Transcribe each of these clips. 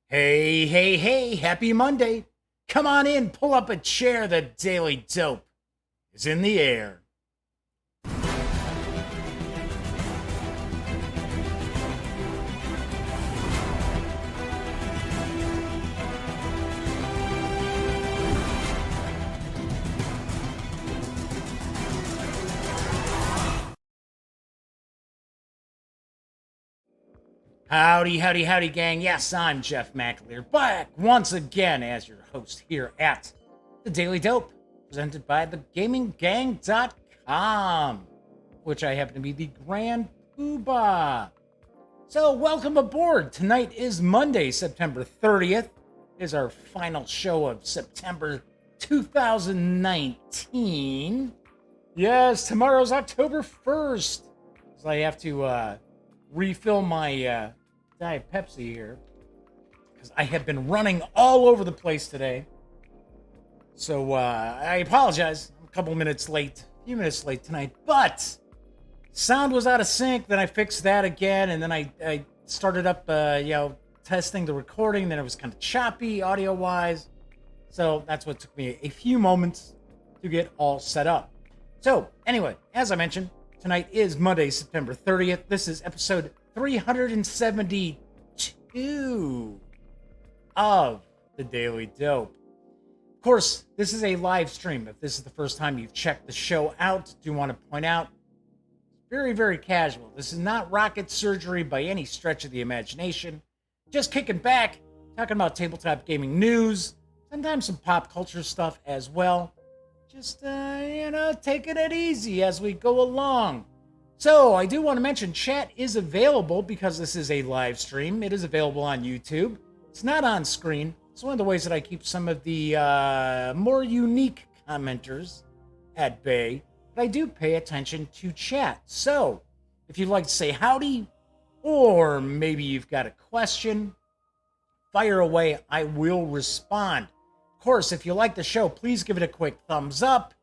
Hey, hey, hey, happy Monday. Come on in, pull up a chair. The Daily Dope is in the air. Howdy, howdy, howdy, gang. Yes, I'm Jeff McAleer, back once again as your host here at the Daily Dope, presented by thegaminggang.com, which I happen to be the Grand Poobah. So, welcome aboard. Tonight is Monday, September 30th. It is our final show of September 2019. Yes, tomorrow's October 1st. So I have to refill my Diet Pepsi here because I have been running all over the place today. So I apologize. I'm a couple minutes late, a few minutes late tonight, but sound was out of sync. Then I fixed that again, and then I started up, testing the recording. Then it was kind of choppy audio wise. So that's what took me a few moments to get all set up. So anyway, as I mentioned, tonight is Monday, September 30th. This is episode 372 of the Daily Dope. Of course, this is a live stream. If this is the first time you've checked the show out, do want to point out, very, very casual. This is not rocket surgery by any stretch of the imagination. Just kicking back, talking about tabletop gaming news, sometimes some pop culture stuff as well. Just, taking it easy as we go along. So, I do want to mention chat is available because this is a live stream. It is available on YouTube. It's not on screen. It's one of the ways that I keep some of the more unique commenters at bay. But I do pay attention to chat. So, if you'd like to say howdy, or maybe you've got a question, fire away. I will respond. Of course, if you like the show, please give it a quick thumbs up.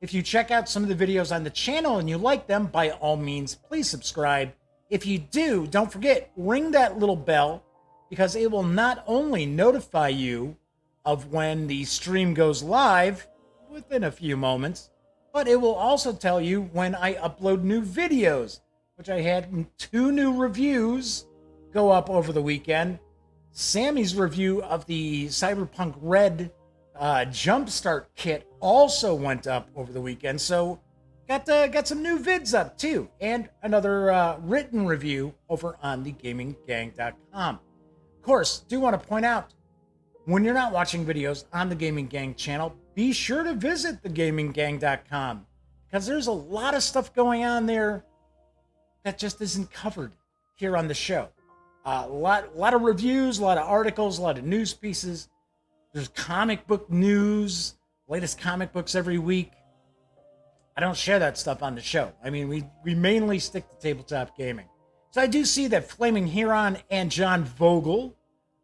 If you check out some of the videos on the channel and you like them, by all means, please subscribe. If you do, don't forget, ring that little bell because it will not only notify you of when the stream goes live within a few moments, but it will also tell you when I upload new videos, which I had 2 new reviews go up over the weekend. Sammy's review of the Cyberpunk Red Jumpstart kit also went up over the weekend, so got some new vids up too, and another written review over on thegaminggang.com. Of course, do want to point out, when you're not watching videos on the Gaming Gang channel, be sure to visit thegaminggang.com because there's a lot of stuff going on there that just isn't covered here on the show. A lot of reviews, a lot of articles, a lot of news pieces. There's comic book news, latest comic books every week. I don't share that stuff on the show. I mean, we mainly stick to tabletop gaming. So I do see that Flaming Huron and John Vogel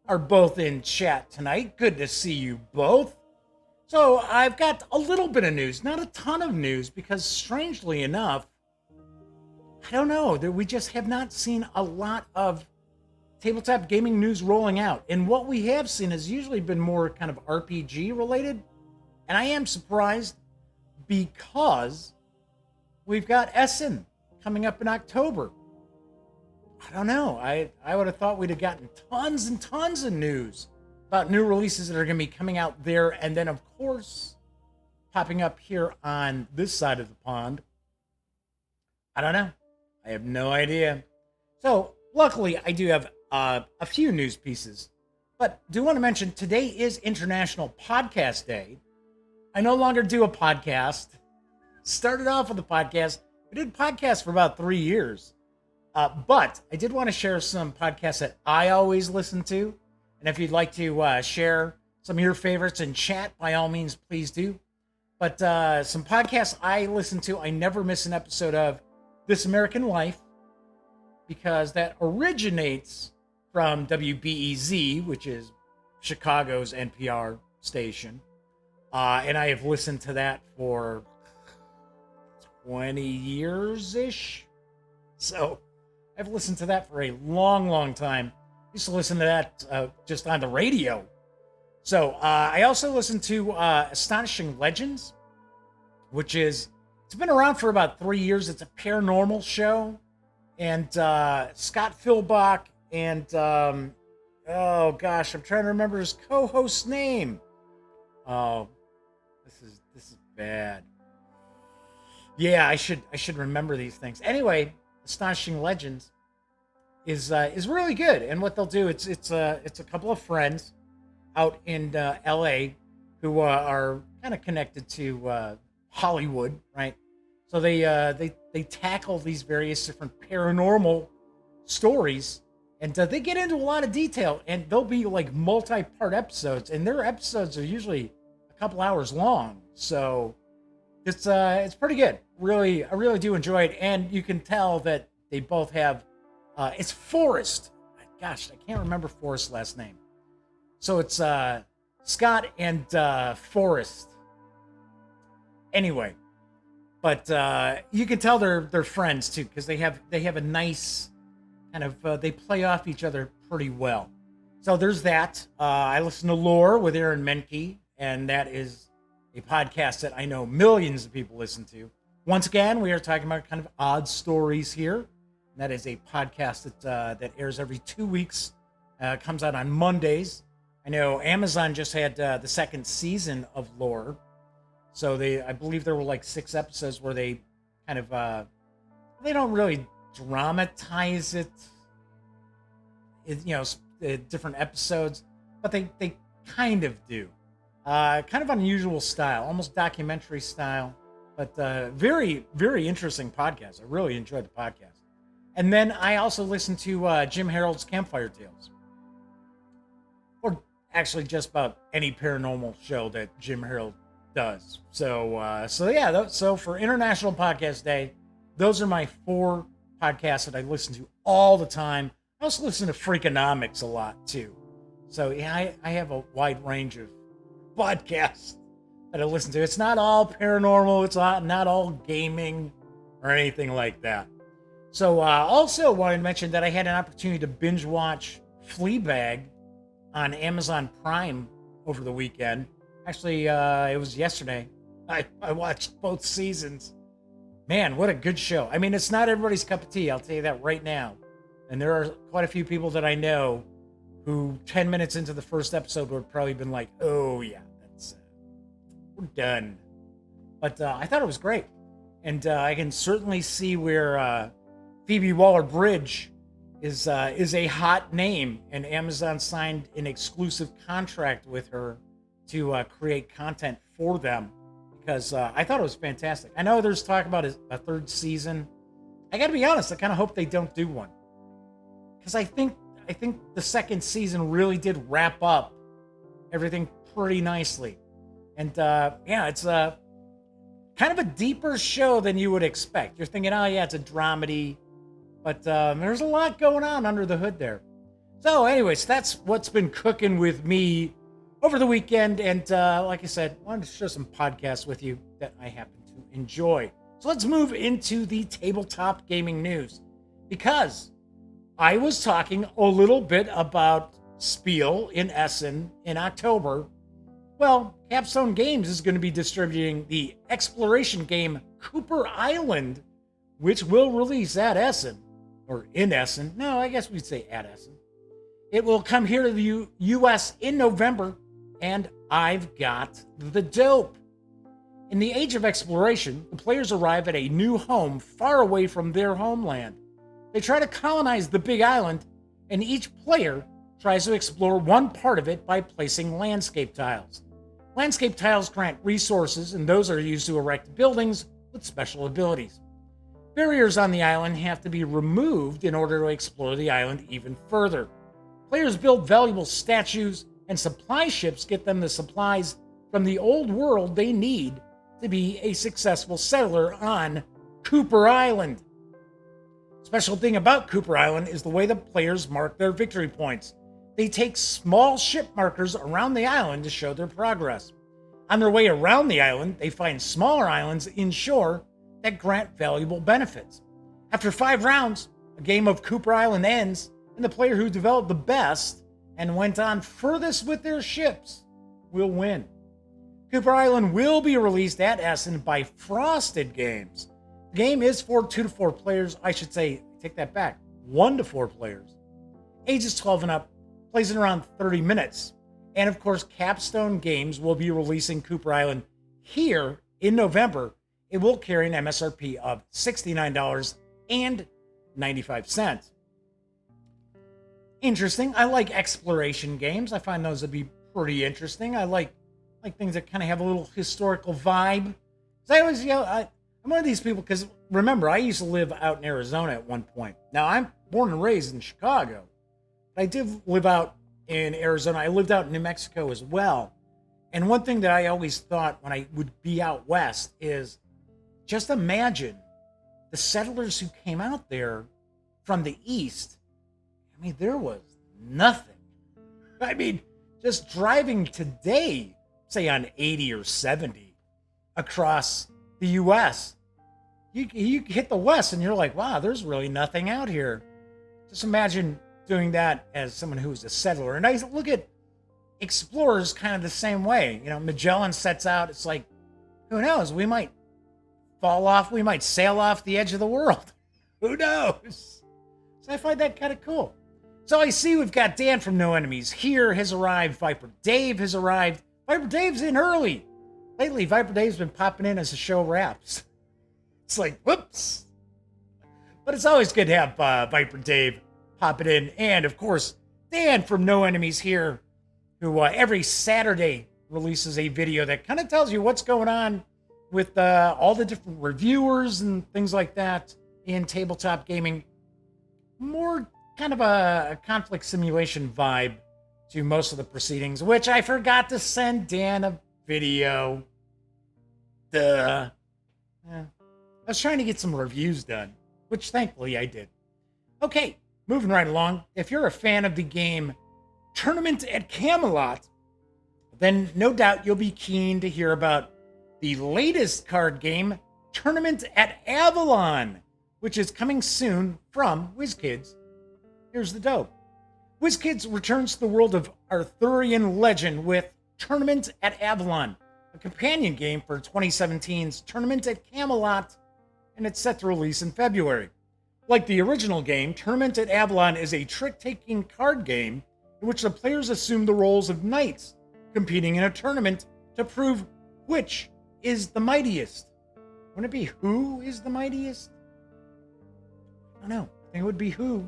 are both in chat tonight. Good to see you both. So I've got a little bit of news, not a ton of news, because strangely enough, I don't know, we just have not seen a lot of tabletop gaming news rolling out. And what we have seen has usually been more kind of RPG related. And I am surprised because we've got Essen coming up in October. I don't know. I would have thought we'd have gotten tons and tons of news about new releases that are going to be coming out there. And then, of course, popping up here on this side of the pond. I don't know. I have no idea. So, luckily, I do have a few news pieces, but do want to mention today is International Podcast Day. I no longer do a podcast. Started off with a podcast. I did podcasts for about 3 years, but I did want to share some podcasts that I always listen to. And if you'd like to share some of your favorites in chat, by all means, please do. But some podcasts I listen to, I never miss an episode of This American Life, because that originates from WBEZ, which is Chicago's NPR station. And I have listened to that for 20 years-ish. So I've listened to that for a long, long time. Used to listen to that just on the radio. So I also listen to Astonishing Legends, which is, it's been around for about 3 years. It's a paranormal show. And Scott Philbach and, oh gosh, I'm trying to remember his co-host's name. Oh, this is bad. Yeah, I should remember these things. Anyway, Astonishing Legends is really good. And what they'll do, it's a couple of friends out in LA who are kind of connected to Hollywood, right? So they tackle these various different paranormal stories, and they get into a lot of detail. And they'll be like multi-part episodes, and their episodes are usually a couple hours long. So it's pretty good. Really, I really do enjoy it, and you can tell that they both have. It's Forrest. Gosh, I can't remember Forrest's last name. So it's Scott and Forrest. Anyway, but you can tell they're friends too, because they have a nice kind of they play off each other pretty well. So there's that. I listen to Lore with Aaron Menke, and that is a podcast that I know millions of people listen to. Once again, we are talking about kind of odd stories here. That is a podcast that airs every 2 weeks. Comes out on Mondays. I know Amazon just had the second season of Lore, so I believe there were like 6 episodes where they kind of they don't really dramatize it, different episodes, but they kind of do. Kind of unusual style, almost documentary style, but very, very interesting podcast. I really enjoyed the podcast. And then I also listen to Jim Harold's Campfire Tales. Or actually just about any paranormal show that Jim Harold does. So for International Podcast Day, those are my 4 podcasts that I listen to all the time. I also listen to Freakonomics a lot too. So yeah, I have a wide range of podcasts that I listen to. It's not all paranormal. It's not all gaming or anything like that. So also wanted to mention that I had an opportunity to binge watch Fleabag on Amazon Prime over the weekend. Actually, it was yesterday. I watched both seasons. Man, what a good show. I mean, it's not everybody's cup of tea, I'll tell you that right now. And there are quite a few people that I know who 10 minutes into the first episode would have probably been like, oh yeah, we're done. But I thought it was great. And I can certainly see where Phoebe Waller-Bridge is a hot name, and Amazon signed an exclusive contract with her to create content for them, because I thought it was fantastic. I know there's talk about a 3rd season. I got to be honest, I kind of hope they don't do one, because I think the 2nd season really did wrap up everything pretty nicely, and it's kind of a deeper show than you would expect. You're thinking, oh yeah, it's a dramedy. But there's a lot going on under the hood there. So anyways, that's what's been cooking with me over the weekend. And like I said, I wanted to share some podcasts with you that I happen to enjoy. So let's move into the tabletop gaming news. Because I was talking a little bit about Spiel in Essen in October. Well, Capstone Games is going to be distributing the exploration game Cooper Island, which will release at Essen. Or in Essen. No, I guess we'd say at Essen. It will come here to the U.S. in November, and I've got the dope. In the age of exploration, the players arrive at a new home far away from their homeland. They try to colonize the big island, and each player tries to explore one part of it by placing landscape tiles. Landscape tiles grant resources, and those are used to erect buildings with special abilities. Barriers on the island have to be removed in order to explore the island even further. Players build valuable statues, and supply ships get them the supplies from the old world they need to be a successful settler on Cooper Island. Special thing about Cooper Island is the way the players mark their victory points. They take small ship markers around the island to show their progress. On their way around the island, they find smaller islands inshore that grant valuable benefits. After 5 rounds, a game of Cooper Island ends, and the player who developed the best and went on furthest with their ships will win. Cooper Island will be released at Essen by Frosted Games. The game is for 2 to 4 players. I should say, take that back, 1 to 4 players. Ages 12 and up, plays in around 30 minutes. And of course, Capstone Games will be releasing Cooper Island here in November. It will carry an MSRP of $69.95. Interesting. I like exploration games. I find those to be pretty interesting. I like things that kind of have a little historical vibe. I always, I'm one of these people, because remember, I used to live out in Arizona at one point. Now, I'm born and raised in Chicago, but I did live out in Arizona. I lived out in New Mexico as well. And one thing that I always thought when I would be out west is, just imagine the settlers who came out there from the east. I mean, there was nothing. I mean, just driving today, say on 80 or 70 across the U.S., you hit the West and you're like, wow, there's really nothing out here. Just imagine doing that as someone who's a settler. And I look at explorers kind of the same way. You know, Magellan sets out, it's like, who knows? We might fall off, we might sail off the edge of the world. Who knows? So I find that kind of cool. So I see we've got Dan from No Enemies here has arrived. Viper Dave has arrived. Viper Dave's in early. Lately, Viper Dave's been popping in as the show wraps. It's like, whoops. But it's always good to have Viper Dave popping in. And, of course, Dan from No Enemies here, who every Saturday releases a video that kind of tells you what's going on with all the different reviewers and things like that in tabletop gaming. More kind of a conflict simulation vibe to most of the proceedings, which I forgot to send Dan a video. Duh. Yeah. I was trying to get some reviews done, which thankfully I did. Okay, moving right along. If you're a fan of the game Tournament at Camelot, then no doubt you'll be keen to hear about the latest card game, Tournament at Avalon, which is coming soon from WizKids. Here's the dope. WizKids returns to the world of Arthurian legend with Tournament at Avalon, a companion game for 2017's Tournament at Camelot, and it's set to release in February. Like the original game, Tournament at Avalon is a trick-taking card game in which the players assume the roles of knights, competing in a tournament to prove which is the mightiest. Wouldn't it be who is the mightiest? I don't know. I think it would be who.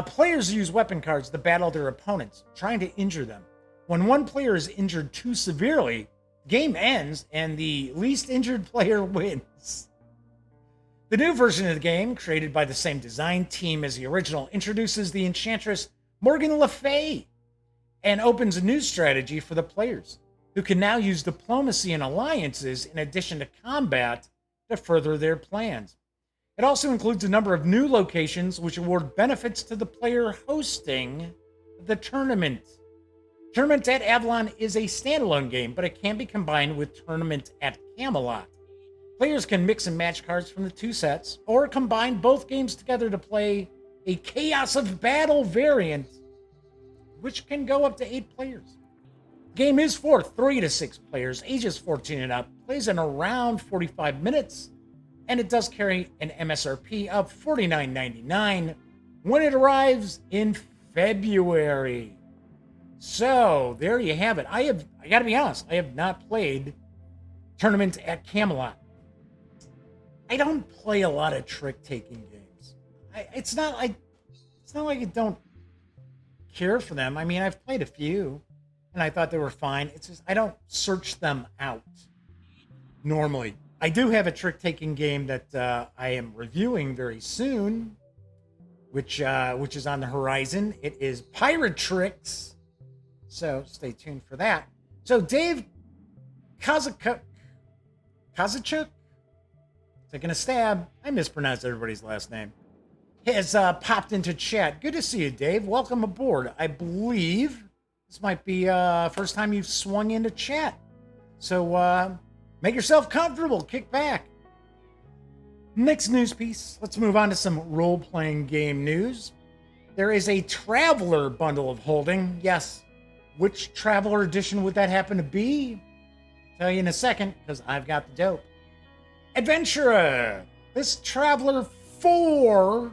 Players use weapon cards to battle their opponents, trying to injure them. When one player is injured too severely, the game ends and the least injured player wins. The new version of the game, created by the same design team as the original, introduces the enchantress Morgan Le Fay and opens a new strategy for the players, who can now use diplomacy and alliances in addition to combat to further their plans. It also includes a number of new locations which award benefits to the player hosting the tournament. Tournament at Avalon is a standalone game, but it can be combined with Tournament at Camelot. Players can mix and match cards from the two sets, or combine both games together to play a Chaos of Battle variant, which can go up to 8 players. The game is for 3 to 6 players, ages 14 and up, plays in around 45 minutes, and it does carry an MSRP of $49.99 when it arrives in February. So, there you have it. I gotta be honest, I have not played Tournament at Camelot. I don't play a lot of trick-taking games. It's not like I don't care for them. I mean, I've played a few, and I thought they were fine. It's just I don't search them out normally. I do have a trick-taking game that I am reviewing very soon, which is on the horizon. It is Pirate Tricks, so stay tuned for that. So Dave Kazachuk, taking a stab. I mispronounced everybody's last name. Has popped into chat. Good to see you, Dave. Welcome aboard. I believe this might be first time you've swung into chat. So make yourself comfortable. Kick back. Next news piece. Let's move on to some role-playing game news. There is a Traveler bundle of holding. Yes, which Traveler edition would that happen to be? Tell you in a second, because I've got the dope. Adventurer! This Traveler 4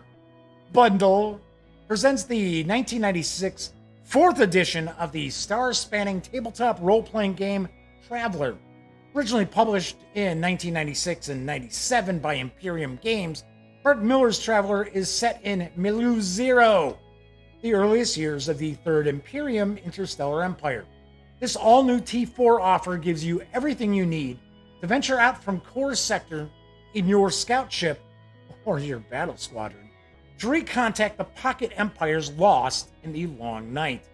bundle presents the 1996 4th edition of the star-spanning tabletop role-playing game Traveler. Originally published in 1996 and 97 by Imperium Games, Mark Miller's Traveler is set in Milieu Zero, the earliest years of the Third Imperium Interstellar Empire. This all-new T4 offer gives you everything you need to venture out from Core Sector in your scout ship or your battle squadron to recontact the pocket empires lost in the long night.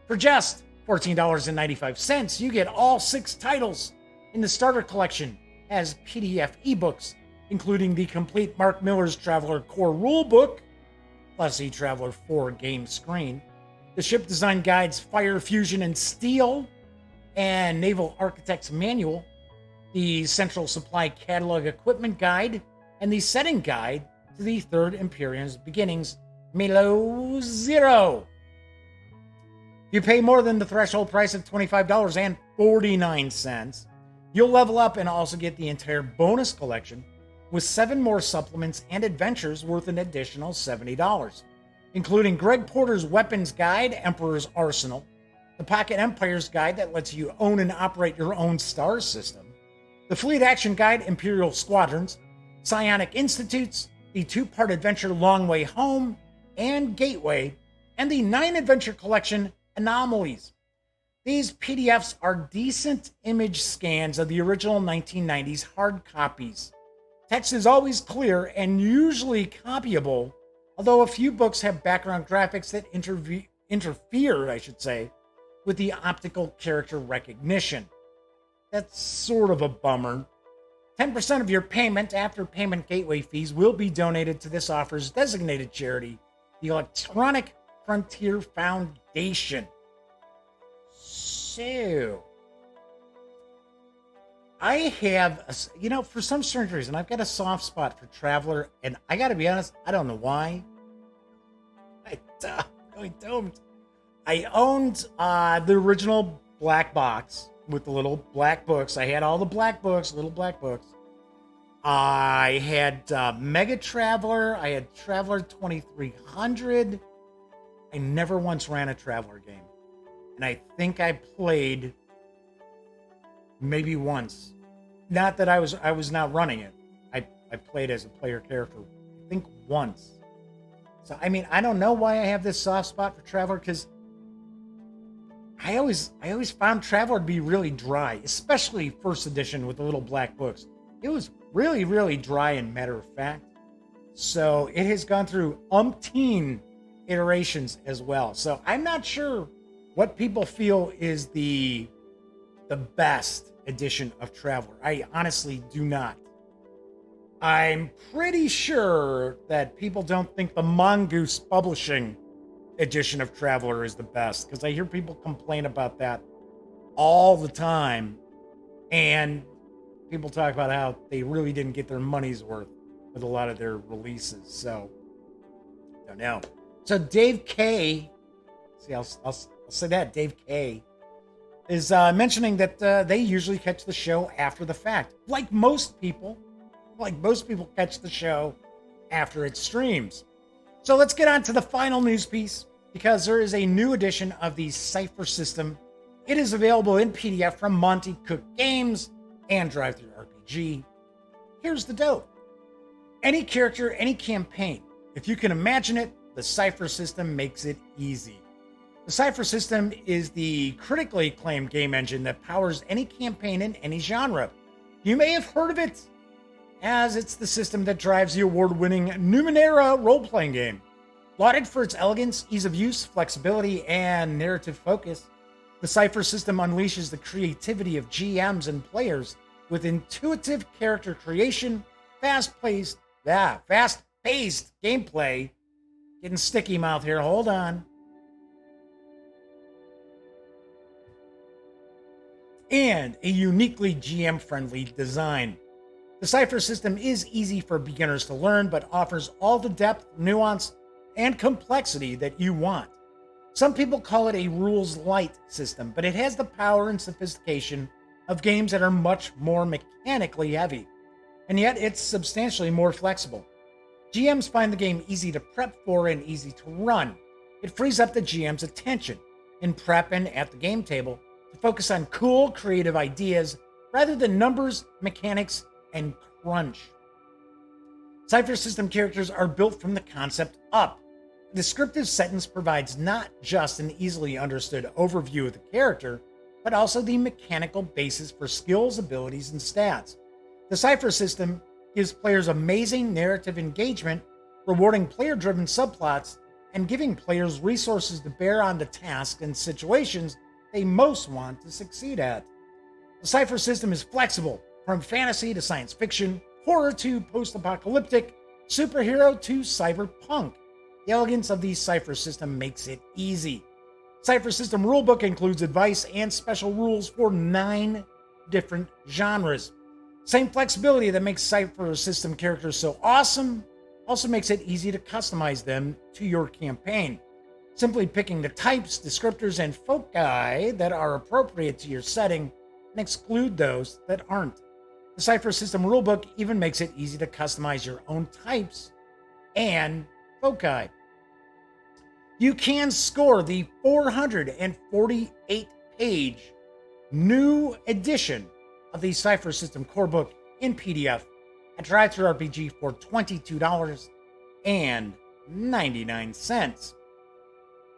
For just $14.95, you get all 6 titles in the starter collection as PDF ebooks, including the complete Mark Miller's Traveler core rulebook, plus the Traveler 4 game screen, the ship design guides Fire, Fusion, and Steel, and Naval Architect's Manual, the Central Supply Catalog Equipment Guide, and the Setting Guide to the Third Imperium's Beginnings, Milieu Zero. If you pay more than the threshold price of $25.49, you'll level up and also get the entire bonus collection with 7 more supplements and adventures worth an additional $70, including Greg Porter's Weapons Guide, Emperor's Arsenal, the Pocket Empires Guide that lets you own and operate your own star system, the Fleet Action Guide, Imperial Squadrons, Psionic Institutes, the 2-part adventure Long Way Home and Gateway, and the 9-adventure collection Anomalies. These PDFs are decent image scans of the original 1990s hard copies. Text is always clear and usually copyable, although a few books have background graphics that interfere, with the optical character recognition. That's sort of a bummer. 10% of your payment after payment gateway fees will be donated to this offer's designated charity, the Electronic Frontier Foundation. So, I have, for some strange reason, I've got a soft spot for Traveler, and I gotta be honest, I don't know why. I really don't. I owned the original black box with the little black books. I had all the black books, little black books. I had Mega Traveler. I had Traveler 2300. I never once ran a Traveler game. And I think I played maybe once. Not that I was not running it. I played as a player character, I think once. So, I mean, I don't know why I have this soft spot for Traveler, because I always found Traveler to be really dry, especially first edition with the little black books. It was really, really dry and matter of fact. So it has gone through umpteen iterations as well. So I'm not sure what people feel is the best edition of Traveler. I honestly do not. I'm pretty sure that people don't think the Mongoose Publishing edition of Traveler is the best, because I hear people complain about that all the time, and people talk about how they really didn't get their money's worth with a lot of their releases. So, don't know. So Dave K, I'll say that, Dave K, is mentioning that they usually catch the show after the fact, like most people catch the show after it streams. So let's get on to the final news piece, because there is a new edition of the Cypher system. It is available in PDF from Monte Cook Games and Drive-Thru RPG. Here's the dope. Any character, any campaign. If you can imagine it, the Cypher system makes it easy. The Cypher system is the critically acclaimed game engine that powers any campaign in any genre. You may have heard of it, as it's the system that drives the award-winning Numenera role-playing game. Lauded for its elegance, ease of use, flexibility, and narrative focus, the Cypher system unleashes the creativity of GMs and players with intuitive character creation, fast-paced gameplay. Getting sticky mouth here, hold on. And a uniquely GM-friendly design. The Cypher system is easy for beginners to learn, but offers all the depth, nuance, and complexity that you want. Some people call it a rules light system, but it has the power and sophistication of games that are much more mechanically heavy, and yet it's substantially more flexible. GMs find the game easy to prep for and easy to run. It frees up the GM's attention in prep and at the game table to focus on cool, creative ideas rather than numbers, mechanics, and crunch. Cypher system characters are built from the concept up. The descriptive sentence provides not just an easily understood overview of the character, but also the mechanical basis for skills, abilities, and stats. The Cypher system gives players amazing narrative engagement, rewarding player-driven subplots, and giving players resources to bear on the tasks and situations they most want to succeed at. The Cypher system is flexible, from fantasy to science fiction, horror to post-apocalyptic, superhero to cyberpunk. The elegance of the Cypher system makes it easy. Cypher system rulebook includes advice and special rules for 9 different genres. Same flexibility that makes Cypher system characters so awesome also makes it easy to customize them to your campaign. Simply picking the types, descriptors, and foci that are appropriate to your setting and exclude those that aren't. The Cypher system rulebook even makes it easy to customize your own types and foci. You can score the 448-page new edition of the Cypher System Core Book in PDF at DriveThruRPG for $22.99.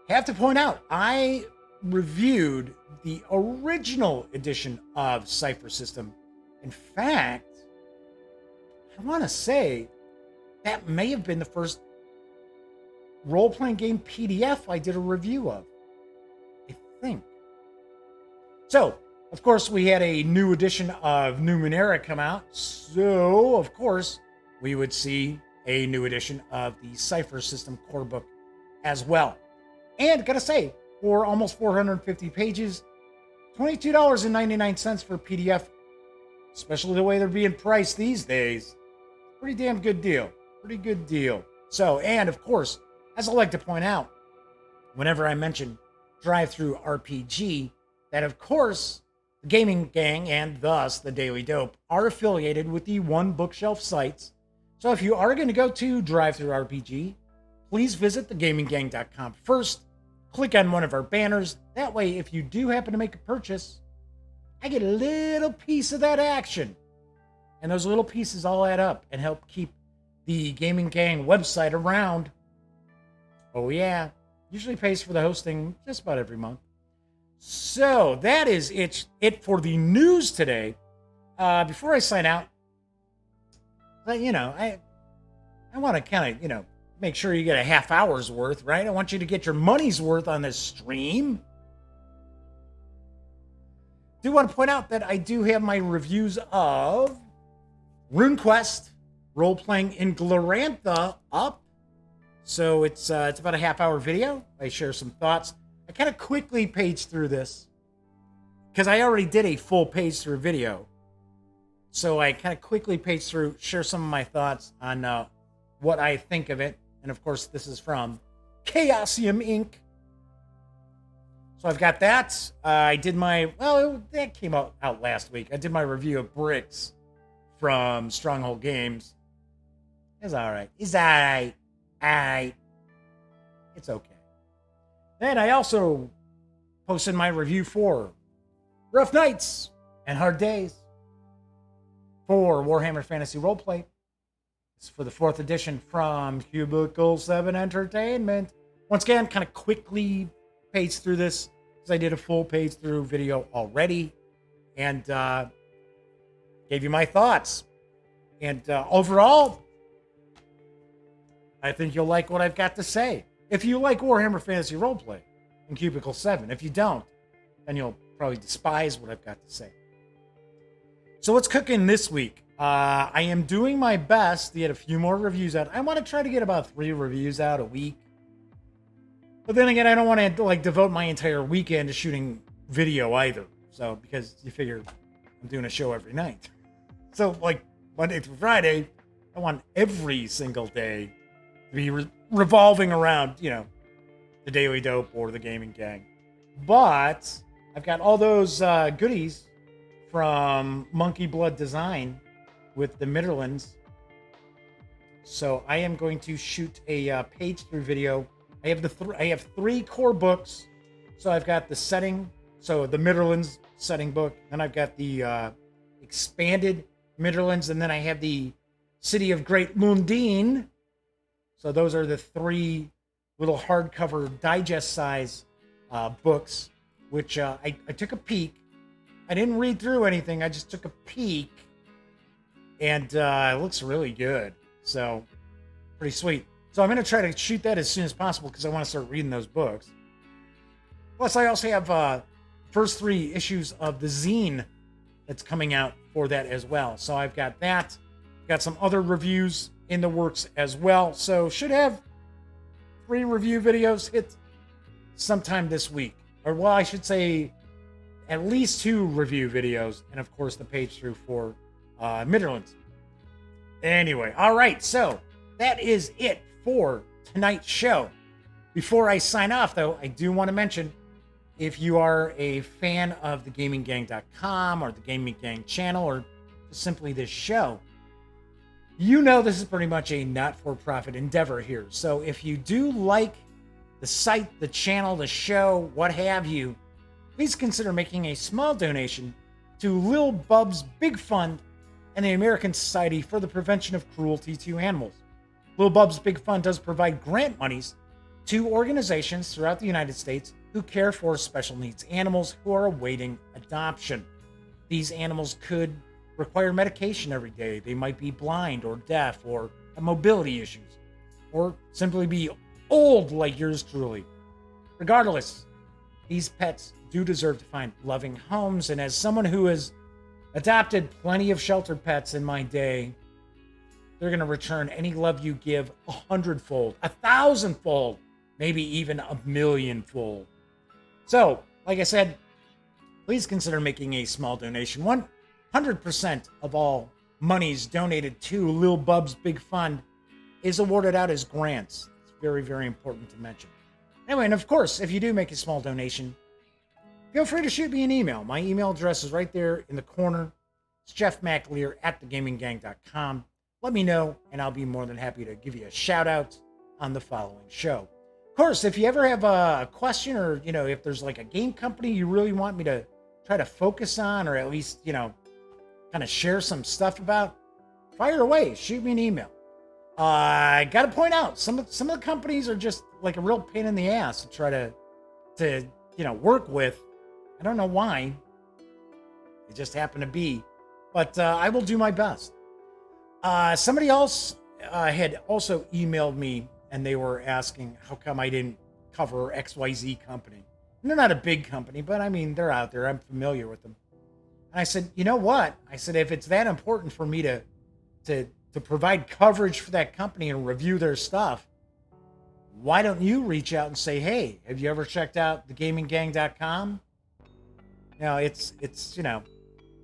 Have to point out, I reviewed the original edition of Cypher System. In fact, I want to say that may have been the first role-playing game PDF I did a review of, I think. So, of course, we had a new edition of Numenera come out, so, of course, we would see a new edition of the Cypher System Core Book as well. And, gotta say, for almost 450 pages, $22.99 for PDF, especially the way they're being priced these days. Pretty damn good deal. Pretty good deal. So, and, of course, as I like to point out, whenever I mention DriveThruRPG, that of course, the Gaming Gang and thus the Daily Dope are affiliated with the One Bookshelf sites. So if you are going to go to DriveThruRPG, please visit thegaminggang.com first. Click on one of our banners. That way, if you do happen to make a purchase, I get a little piece of that action. And those little pieces all add up and help keep the Gaming Gang website around. Oh yeah, usually pays for the hosting just about every month. So that is it for the news today. Before I sign out, I want to kind of, make sure you get a half hour's worth, right? I want you to get your money's worth on this stream. Do want to point out that I do have my reviews of RuneQuest, role-playing in Glorantha up. So it's about a half-hour video. I share some thoughts. I kind of quickly page through this because I already did a full page through video. So I kind of quickly page through, share some of my thoughts on what I think of it. And of course, this is from Chaosium Inc. So I've got that. I did that came out last week. I did my review of Bricks from Stronghold Games. It's all right. It's all right. It's okay. Then I also posted my review for Rough Nights and Hard Days for Warhammer Fantasy Roleplay. It's for the 4th edition from Cubicle 7 Entertainment. Once again, kind of quickly page through this because I did a full page through video already and gave you my thoughts. And overall, I think you'll like what I've got to say. If you like Warhammer Fantasy Roleplay and Cubicle 7, if you don't, then you'll probably despise what I've got to say. So what's cooking this week? I am doing my best to get a few more reviews out. I want to try to get about 3 reviews out a week. But then again, I don't want to devote my entire weekend to shooting video either. So, because you figure I'm doing a show every night. So, Monday through Friday, I want every single day to be revolving around, the Daily Dope or the Gaming Gang. But I've got all those goodies from Monkey Blood Design with the Midderlands. So I am going to shoot a page through video. I have three core books. So I've got the setting, so the Midderlands setting book. Then I've got the expanded Midderlands, and then I have the City of Great Mundine. So those are the three little hardcover digest size books, which I took a peek. I didn't read through anything. I just took a peek, and it looks really good. So pretty sweet. So I'm going to try to shoot that as soon as possible because I want to start reading those books. Plus, I also have first 3 issues of the zine that's coming out for that as well. So I've got that. Got some other reviews in the works as well. So should have 3 review videos hit sometime this week. Or, well, I should say at least 2 review videos. And, of course, the page through for Midderlands. Anyway, all right. So that is it for tonight's show. Before I sign off, though, I do want to mention, if you are a fan of thegaminggang.com or the Gaming Gang channel or simply this show, you know this is pretty much a not-for-profit endeavor here. So if you do like the site, the channel, the show, what have you, please consider making a small donation to Lil Bub's Big Fund and the American Society for the Prevention of Cruelty to Animals. Lil Bub's Big Fund does provide grant monies to organizations throughout the United States who care for special needs animals who are awaiting adoption. These animals could require medication every day. They might be blind or deaf or have mobility issues, or simply be old like yours truly. Regardless, these pets do deserve to find loving homes, and as someone who has adopted plenty of sheltered pets in my day, they're going to return any love you give 100-fold, 1,000-fold, maybe even 1,000,000-fold. So, like I said, please consider making a small donation. 100% of all monies donated to Lil Bub's Big Fund is awarded out as grants. It's very, very important to mention. Anyway, and of course, if you do make a small donation, feel free to shoot me an email. My email address is right there in the corner. It's jeffmclear@thegaminggang.com. Let me know, and I'll be more than happy to give you a shout out on the following show. Of course, if you ever have a question, or if there's like a game company you really want me to try to focus on, or at least kind of share some stuff about, fire away. Shoot me an email. I got to point out, some of the companies are just like a real pain in the ass to try to work with. I don't know why. They just happen to be, but I will do my best. Somebody else had also emailed me, and they were asking how come I didn't cover XYZ company. And they're not a big company, but I mean, they're out there. I'm familiar with them. And I said, you know what? I said, if it's that important for me to provide coverage for that company and review their stuff, why don't you reach out and say, hey, have you ever checked out thegaminggang.com? It's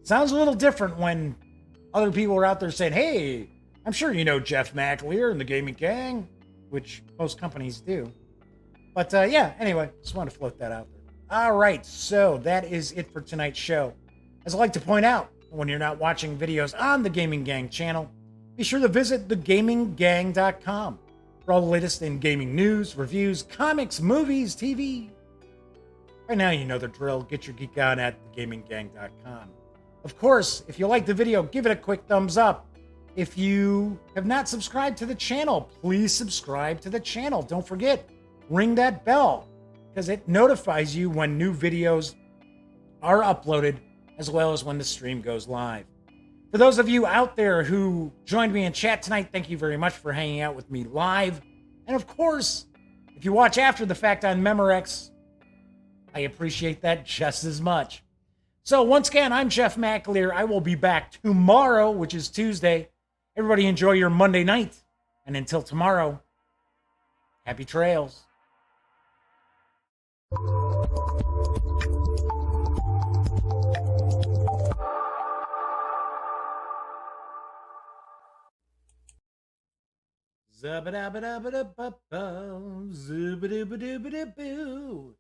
sounds a little different when other people are out there saying, hey, I'm sure you know Jeff McAleer and the Gaming Gang, which most companies do. But anyway, just want to float that out there. All right, so that is it for tonight's show. As I like to point out, when you're not watching videos on the Gaming Gang channel, be sure to visit thegaminggang.com for all the latest in gaming news, reviews, comics, movies, TV. Right now, you know the drill. Get your geek on at thegaminggang.com. Of course, if you like the video, give it a quick thumbs up. If you have not subscribed to the channel, please subscribe to the channel. Don't forget, ring that bell, because it notifies you when new videos are uploaded, as well as when the stream goes live. For those of you out there who joined me in chat tonight, thank you very much for hanging out with me live. And of course, if you watch after the fact on Memorex, I appreciate that just as much. So once again, I'm Jeff McAleer. I will be back tomorrow, which is Tuesday. Everybody enjoy your Monday night. And until tomorrow, happy trails. Zabba-dabba-dabba-dabba-boo. Zooba-dooba-dooba-doo-boo.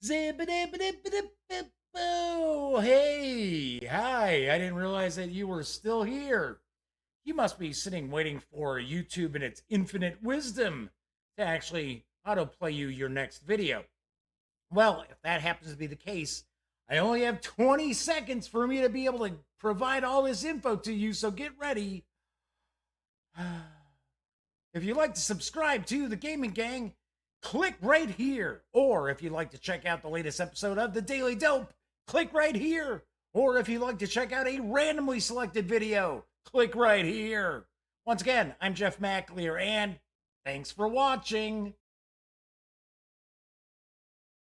Zibba-dibba-dibba-dibba-boo. Hey, hi. I didn't realize that you were still here. You must be sitting waiting for YouTube and its infinite wisdom to actually autoplay you your next video. Well, if that happens to be the case, I only have 20 seconds for me to be able to provide all this info to you, so get ready. If you'd like to subscribe to the Gaming Gang, click right here. Or if you'd like to check out the latest episode of The Daily Dope, click right here. Or if you'd like to check out a randomly selected video, click right here. Once again, I'm Jeff McAleer, and thanks for watching.